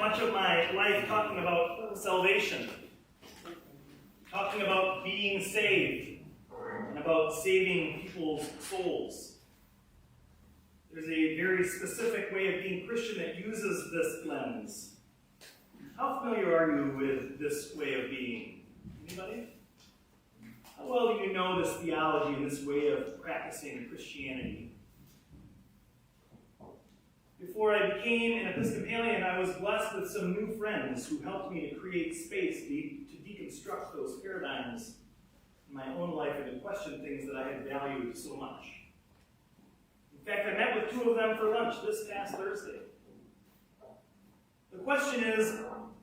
much of my life talking about salvation, talking about being saved, and about saving people's souls. There's a very specific way of being Christian that uses this lens. How familiar are you with this way of being? Anybody? How well do you know this theology and this way of practicing Christianity? Before I became an Episcopalian, I was blessed with some new friends who helped me to create space to deconstruct those paradigms in my own life and to question things that I had valued so much. In fact, I met with two of them for lunch this past Thursday. The question is,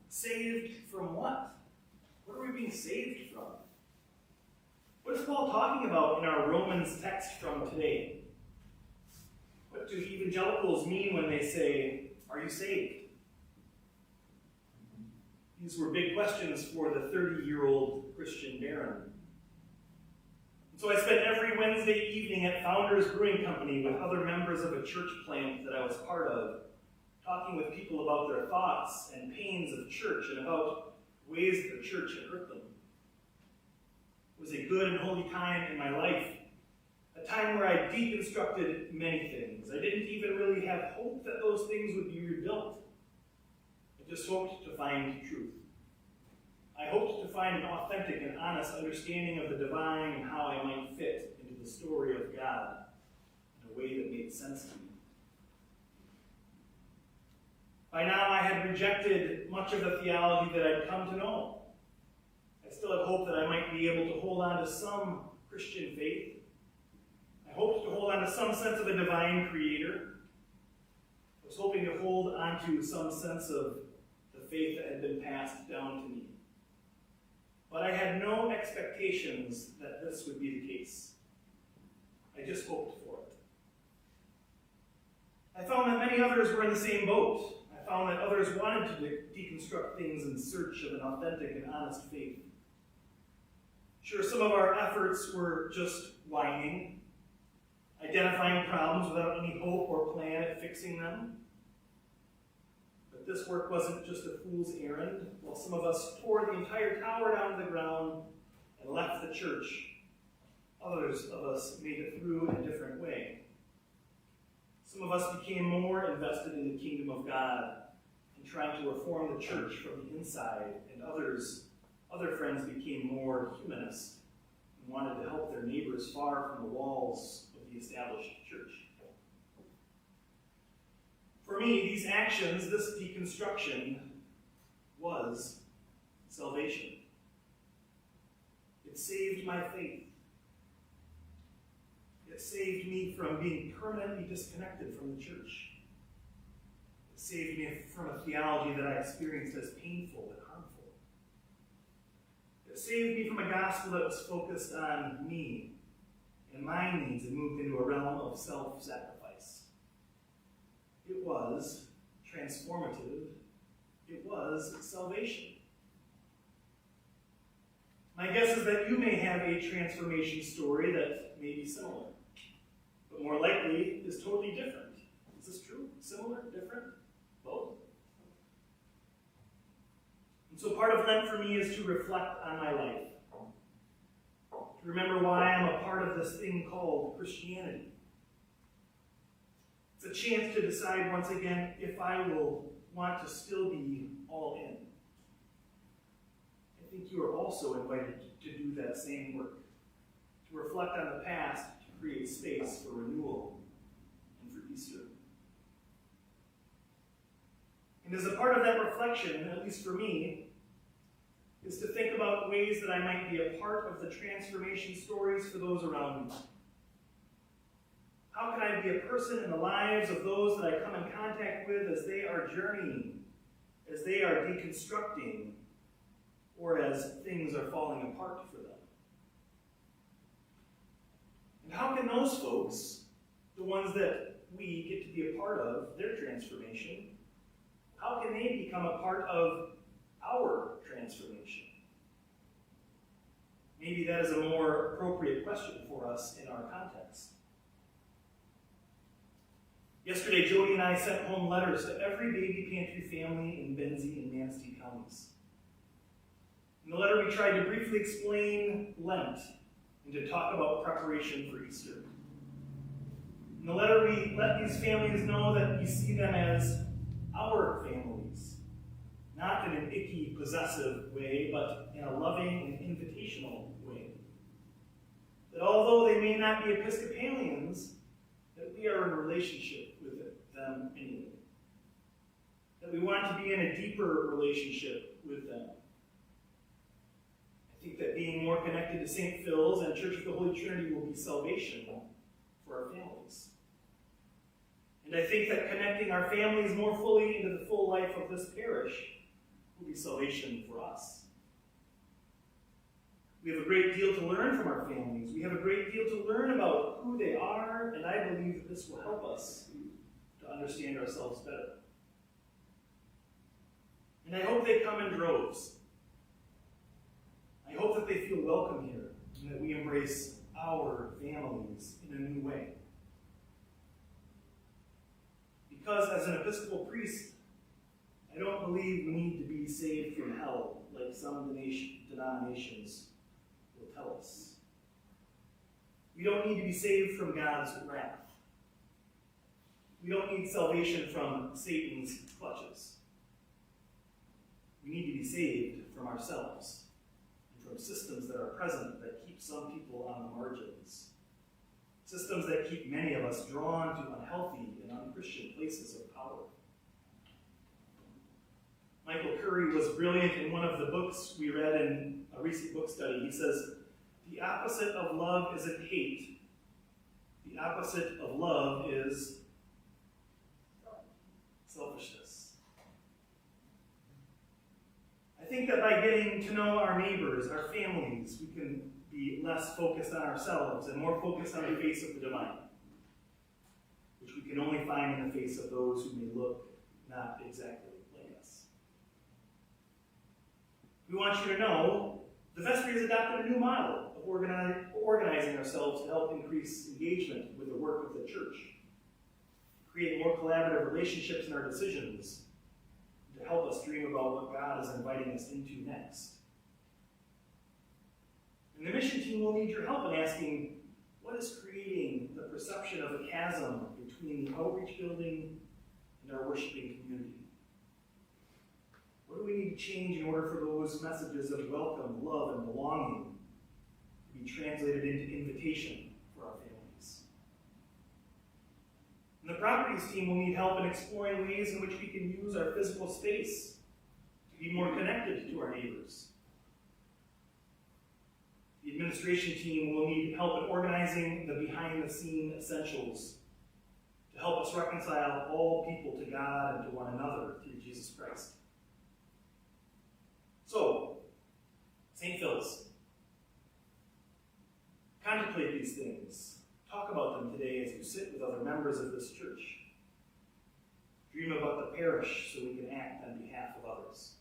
saved from what? What are we being saved from? What is Paul talking about in our Romans text from today? What do evangelicals mean when they say, are you saved? These were big questions for the 30-year-old Christian Baron. So I spent every Wednesday evening at Founders Brewing Company with other members of a church plant that I was part of, talking with people about their thoughts and pains of church and about ways that the church had hurt them. It was a good and holy time in my life, a time where I deconstructed many things. I didn't even really have hope that those things would be rebuilt. I just hoped to find truth. I hoped to find an authentic and honest understanding of the divine and how I might fit into the story of God in a way that made sense to me. By now, I had rejected much of the theology that I'd come to know. I still had hope that I might be able to hold on to some Christian faith. I hoped to hold on to some sense of a divine creator. I was hoping to hold on to some sense of the faith that had been passed down to me. But I had no expectations that this would be the case. I just hoped for it. I found that many others were in the same boat. I found that others wanted to deconstruct things in search of an authentic and honest faith. Sure, some of our efforts were just whining, identifying problems without any hope or plan at fixing them. But this work wasn't just a fool's errand. While some of us tore the entire tower down to the ground and left the church, others of us made it through in a different way. Some of us became more invested in the kingdom of God and trying to reform the church from the inside, and other friends became more humanist and wanted to help their neighbors far from the walls of the established church. For me, these actions, this deconstruction, was salvation. It saved my faith. It saved me from being permanently disconnected from the church. It saved me from a theology that I experienced as painful and harmful. It saved me from a gospel that was focused on me and my needs and moved into a realm of self-sacrifice. It was transformative. It was salvation. My guess is that you may have a transformation story that may be similar, but more likely is totally different. Is this true? Similar? Different? Both? And so part of Lent for me is to reflect on my life, to remember why I'm a part of this thing called Christianity. It's a chance to decide once again if I will want to still be all in. I think you are also invited to do that same work, to reflect on the past, to create space for renewal and for Easter. And as a part of that reflection, at least for me, is to think about ways that I might be a part of the transformation stories for those around me. How can I be a person in the lives of those that I come in contact with as they are journeying, as they are deconstructing, or as things are falling apart for them? And how can those folks, the ones that we get to be a part of, their transformation, how can they become a part of our transformation? Maybe that is a more appropriate question for us in our context. Yesterday, Jody and I sent home letters to every baby pantry family in Benzie and Manistee counties. In the letter, we tried to briefly explain Lent and to talk about preparation for Easter. In the letter, we let these families know that we see them as our families, not in an icky, possessive way, but in a loving and invitational way. That although they may not be Episcopalians, that we are in a relationship with them anyway. That we want to be in a deeper relationship with them. I think that being more connected to St. Phil's and Church of the Holy Trinity will be salvation for our families. And I think that connecting our families more fully into the full life of this parish will be salvation for us. We have a great deal to learn from our families. We have a great deal to learn about who they are, and I believe that this will help us to understand ourselves better. And I hope they come in droves. I hope that they feel welcome here, and that we embrace our families in a new way. Because as an Episcopal priest, I don't believe we need to be saved from hell like some denominations will tell us. We don't need to be saved from God's wrath. We don't need salvation from Satan's clutches. We need to be saved from ourselves and from systems that are present that keep some people on the margins. Systems that keep many of us drawn to unhealthy and unchristian places of power. Michael Curry was brilliant in one of the books we read in a recent book study. He says, the opposite of love isn't hate. The opposite of love is selfishness. I think that by getting to know our neighbors, our families, we can be less focused on ourselves and more focused on the face of the divine, which we can only find in the face of those who may look not exactly like us. We want you to know the vestry has adopted a new model of organizing ourselves to help increase engagement with the work of the church, create more collaborative relationships in our decisions, to help us dream about what God is inviting us into next. And the mission team will need your help in asking, what is creating the perception of a chasm between the outreach building and our worshiping community? What do we need to change in order for those messages of welcome, love, and belonging to be translated into invitation for our families? And the properties team will need help in exploring ways in which we can use our physical space to be more connected to our neighbors. The administration team will need help in organizing the behind-the-scene essentials to help us reconcile all people to God and to one another through Jesus Christ. So, St. Phil's, contemplate these things. Talk about them today as you sit with other members of this church. Dream about the parish so we can act on behalf of others.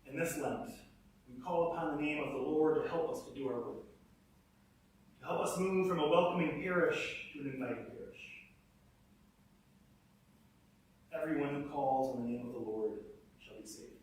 In this Lent, we call upon the name of the Lord to help us to do our work, to help us move from a welcoming parish to an inviting parish. Everyone who calls on the name of the Lord shall be saved.